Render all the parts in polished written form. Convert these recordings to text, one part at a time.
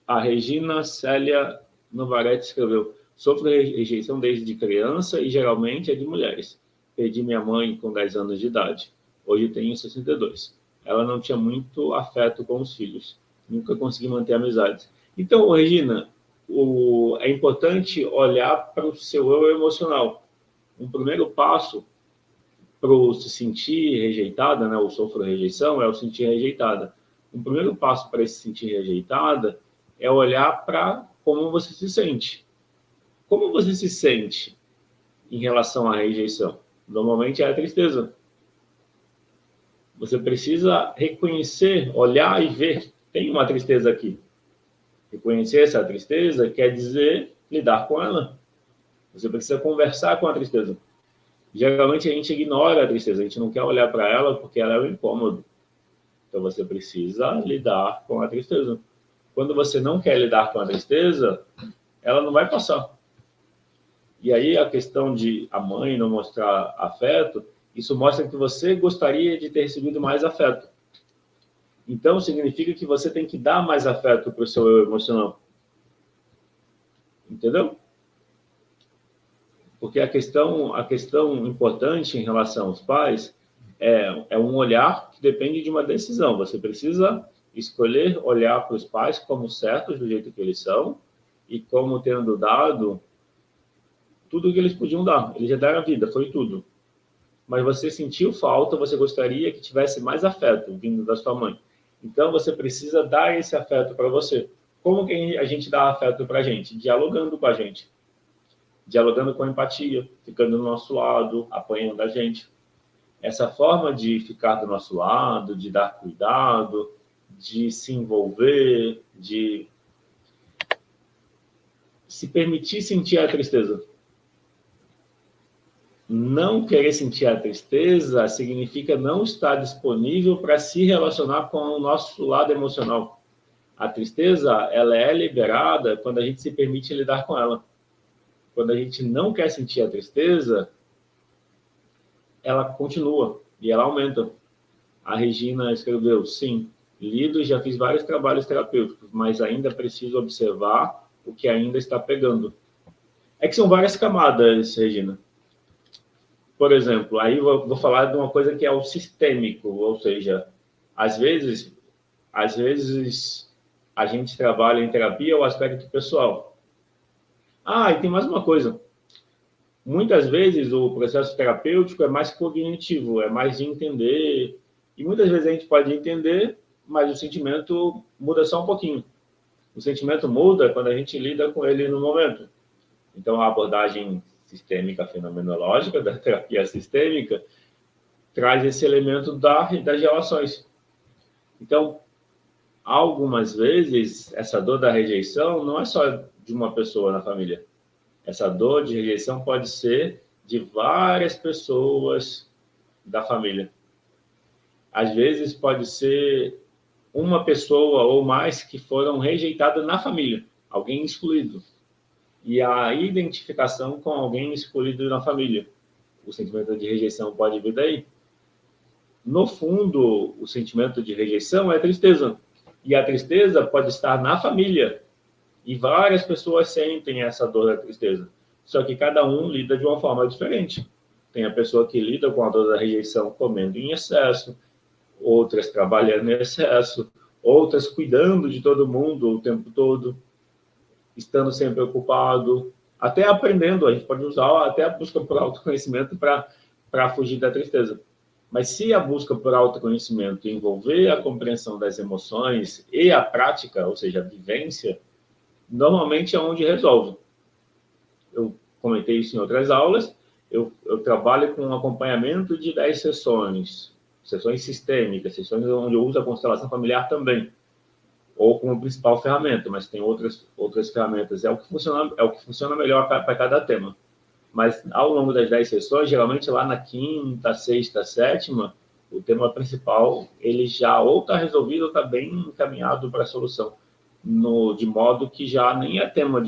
A Regina Célia Novaretti escreveu: sofro rejeição desde criança e geralmente é de mulheres. Perdi minha mãe com 10 anos de idade. Hoje tenho 62. Ela não tinha muito afeto com os filhos. Nunca consegui manter amizades. Então, Regina, é importante olhar para o seu eu emocional. Um primeiro passo para se sentir rejeitada, né, ou sofro rejeição, é o sentir rejeitada. Um primeiro passo para se sentir rejeitada é olhar para como você se sente. Como você se sente em relação à rejeição? Normalmente é a tristeza. Você precisa reconhecer, olhar e ver. Tem uma tristeza aqui. Reconhecer essa tristeza quer dizer lidar com ela. Você precisa conversar com a tristeza. Geralmente a gente ignora a tristeza, a gente não quer olhar para ela porque ela é um incômodo. Então você precisa lidar com a tristeza. Quando você não quer lidar com a tristeza, ela não vai passar. E aí a questão de a mãe não mostrar afeto, isso mostra que você gostaria de ter recebido mais afeto. Então significa que você tem que dar mais afeto para o seu eu emocional. Entendeu? Porque a questão importante em relação aos pais é um olhar que depende de uma decisão. Você precisa escolher olhar para os pais como certos do jeito que eles são e como tendo dado tudo o que eles podiam dar. Eles já deram a vida, foi tudo. Mas você sentiu falta, você gostaria que tivesse mais afeto vindo da sua mãe. Então você precisa dar esse afeto para você. Como que a gente dá afeto para a gente? Dialogando com a gente. Dialogando com empatia, ficando do nosso lado, apoiando a gente. Essa forma de ficar do nosso lado, de dar cuidado, de se envolver, de se permitir sentir a tristeza. Não querer sentir a tristeza significa não estar disponível para se relacionar com o nosso lado emocional. A tristeza, ela é liberada quando a gente se permite lidar com ela. Quando a gente não quer sentir a tristeza, ela continua e ela aumenta. A Regina escreveu: sim, lido e já fiz vários trabalhos terapêuticos, mas ainda preciso observar o que ainda está pegando. É que são várias camadas, Regina. Por exemplo, aí vou falar de uma coisa que é o sistêmico, ou seja, às vezes a gente trabalha em terapia o aspecto pessoal. Ah, e tem mais uma coisa. Muitas vezes o processo terapêutico é mais cognitivo, é mais de entender. E muitas vezes a gente pode entender, mas o sentimento muda só um pouquinho. O sentimento muda quando a gente lida com ele no momento. Então, a abordagem sistêmica fenomenológica, da terapia sistêmica, traz esse elemento das relações. Então, algumas vezes, essa dor da rejeição não é só de uma pessoa na família. Essa dor de rejeição pode ser de várias pessoas da família. Às vezes pode ser uma pessoa ou mais que foram rejeitadas na família, alguém excluído. E a identificação com alguém excluído na família. O sentimento de rejeição pode vir daí. No fundo, o sentimento de rejeição é tristeza. E a tristeza pode estar na família. E várias pessoas sentem essa dor da tristeza. Só que cada um lida de uma forma diferente. Tem a pessoa que lida com a dor da rejeição comendo em excesso, outras trabalhando em excesso, outras cuidando de todo mundo o tempo todo, estando sempre ocupado, até aprendendo. A gente pode usar até a busca por autoconhecimento para fugir da tristeza. Mas se a busca por autoconhecimento envolver a compreensão das emoções e a prática, ou seja, a vivência, normalmente é onde resolve. Eu comentei isso em outras aulas. Eu trabalho com um acompanhamento de 10 sessões sistêmicas, sessões onde eu uso a constelação familiar também, ou como principal ferramenta, mas tem outras ferramentas. É o que funciona melhor para cada tema. Mas ao longo das 10 sessões, geralmente lá na quinta, sexta, sétima, o tema principal ele já ou está resolvido ou está bem encaminhado para a solução, de modo que já nem é tema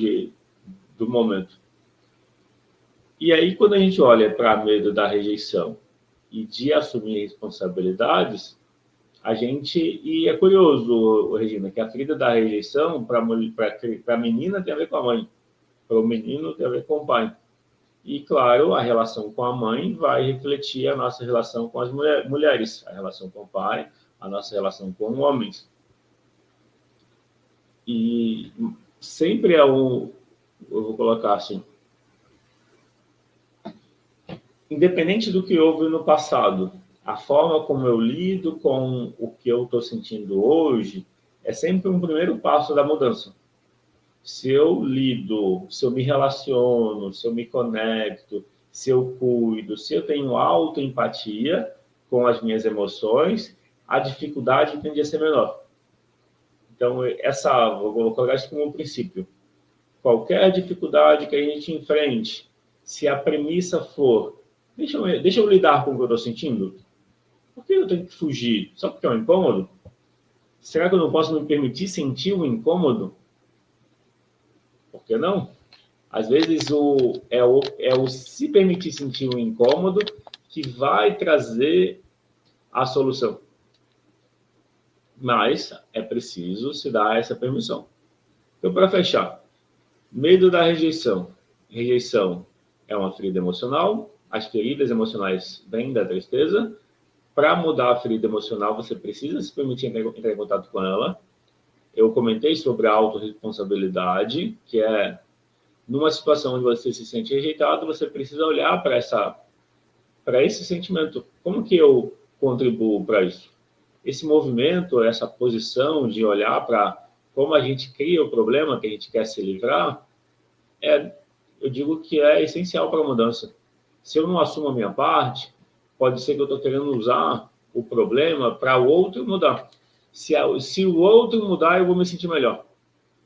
do momento. E aí, quando a gente olha para medo da rejeição e de assumir responsabilidades, E é curioso, Regina, que a ferida da rejeição para a menina tem a ver com a mãe, para o menino tem a ver com o pai. E, claro, a relação com a mãe vai refletir a nossa relação com as mulheres, a relação com o pai, a nossa relação com homens. E sempre eu vou colocar assim, independente do que houve no passado, a forma como eu lido com o que eu estou sentindo hoje é sempre um primeiro passo da mudança. Se eu lido, se eu me relaciono, se eu me conecto, se eu cuido, se eu tenho autoempatia com as minhas emoções, a dificuldade tende a ser menor. Então, vou colocar isso como um princípio. Qualquer dificuldade que a gente enfrente, se a premissa for, deixa eu lidar com o que eu estou sentindo, por que eu tenho que fugir? Só porque é um incômodo? Será que eu não posso me permitir sentir o incômodo? Por que não? Às vezes é o se permitir sentir o incômodo que vai trazer a solução. Mas é preciso se dar essa permissão. Então, para fechar, medo da rejeição. Rejeição é uma ferida emocional. As feridas emocionais vêm da tristeza. Para mudar a ferida emocional, você precisa se permitir entrar em contato com ela. Eu comentei sobre a autorresponsabilidade, que é, numa situação onde você se sente rejeitado, você precisa olhar para esse sentimento. Como que eu contribuo para isso? Esse movimento, essa posição de olhar para como a gente cria o problema que a gente quer se livrar, eu digo que é essencial para a mudança. Se eu não assumo a minha parte, pode ser que eu estou querendo usar o problema para o outro mudar. Se o outro mudar, eu vou me sentir melhor.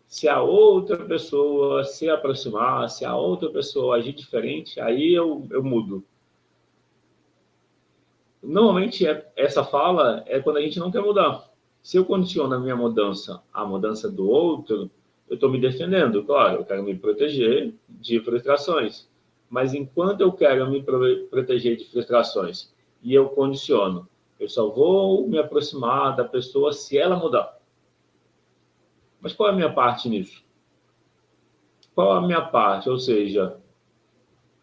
Se a outra pessoa se aproximar, se a outra pessoa agir diferente, aí eu mudo. Normalmente, essa fala é quando a gente não quer mudar. Se eu condiciono a minha mudança à mudança do outro, eu estou me defendendo. Claro, eu quero me proteger de frustrações. Mas enquanto eu quero me proteger de frustrações e eu condiciono, eu só vou me aproximar da pessoa se ela mudar. Mas qual é a minha parte nisso? Qual é a minha parte? Ou seja,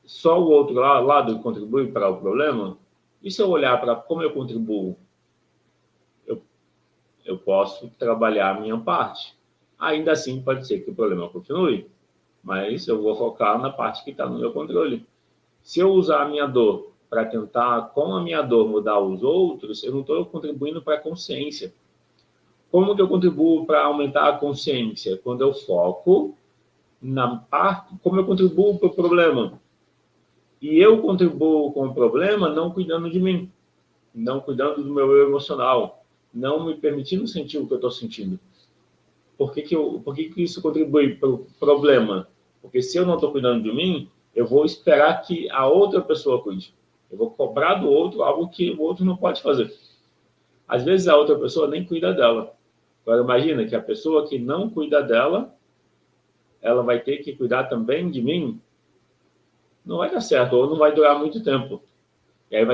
só o outro lado contribui para o problema? E se eu olhar para como eu contribuo? Eu posso trabalhar a minha parte. Ainda assim, pode ser que o problema continue, mas eu vou focar na parte que está no meu controle. Se eu usar a minha dor para tentar, com a minha dor, mudar os outros, eu não estou contribuindo para a consciência. Como que eu contribuo para aumentar a consciência? Quando eu foco na parte, como eu contribuo para o problema. E eu contribuo com o problema não cuidando de mim, não cuidando do meu eu emocional, não me permitindo sentir o que eu estou sentindo. Por que isso contribui para o problema? Porque se eu não estou cuidando de mim, eu vou esperar que a outra pessoa cuide. Eu vou cobrar do outro algo que o outro não pode fazer. Às vezes a outra pessoa nem cuida dela. Agora imagina que a pessoa que não cuida dela, ela vai ter que cuidar também de mim. Não vai dar certo, ou não vai durar muito tempo. E aí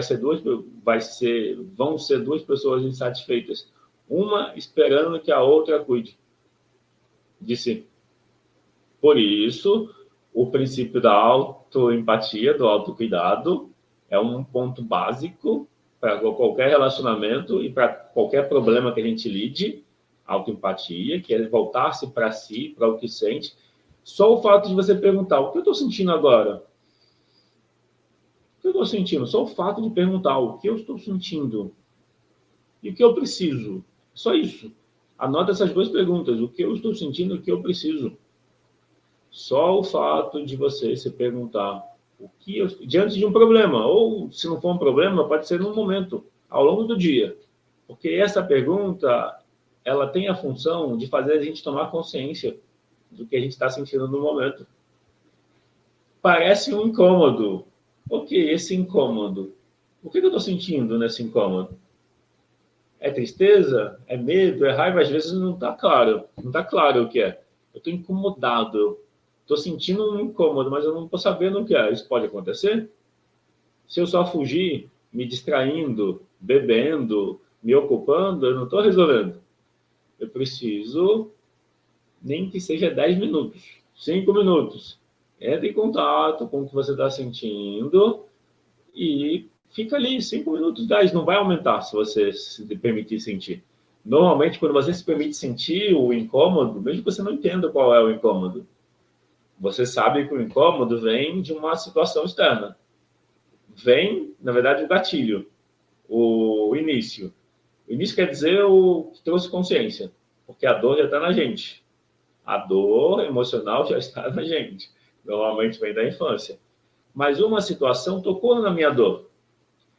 vão ser duas pessoas insatisfeitas. Uma esperando que a outra cuide de si. Por isso, o princípio da autoempatia, do autocuidado, é um ponto básico para qualquer relacionamento e para qualquer problema que a gente lide. Autoempatia, que é voltar-se para si, para o que sente. Só o fato de você perguntar, o que eu estou sentindo agora? O que eu estou sentindo? Só o fato de perguntar o que eu estou sentindo e o que eu preciso. Só isso. Anota essas duas perguntas. O que eu estou sentindo e o que eu preciso. Só o fato de você se perguntar diante de um problema, ou se não for um problema, pode ser num momento, ao longo do dia. Porque essa pergunta, ela tem a função de fazer a gente tomar consciência do que a gente está sentindo no momento. Parece um incômodo. O que é esse incômodo? O que eu estou sentindo nesse incômodo? É tristeza? É medo? É raiva? Às vezes não está claro. Não está claro o que é. Eu estou incomodado. Estou sentindo um incômodo, mas eu não estou sabendo o que é. Isso pode acontecer? Se eu só fugir, me distraindo, bebendo, me ocupando, eu não estou resolvendo. Eu preciso, nem que seja 10 minutos, 5 minutos. Entre em contato com o que você está sentindo e fica ali, 5 minutos, 10. Não vai aumentar se você se permitir sentir. Normalmente, quando você se permite sentir o incômodo, mesmo que você não entenda qual é o incômodo, você sabe que o incômodo vem de uma situação externa. Vem, na verdade, o gatilho, o início. O início quer dizer o que trouxe consciência, porque a dor já está na gente. A dor emocional já está na gente. Normalmente vem da infância. Mas uma situação tocou na minha dor.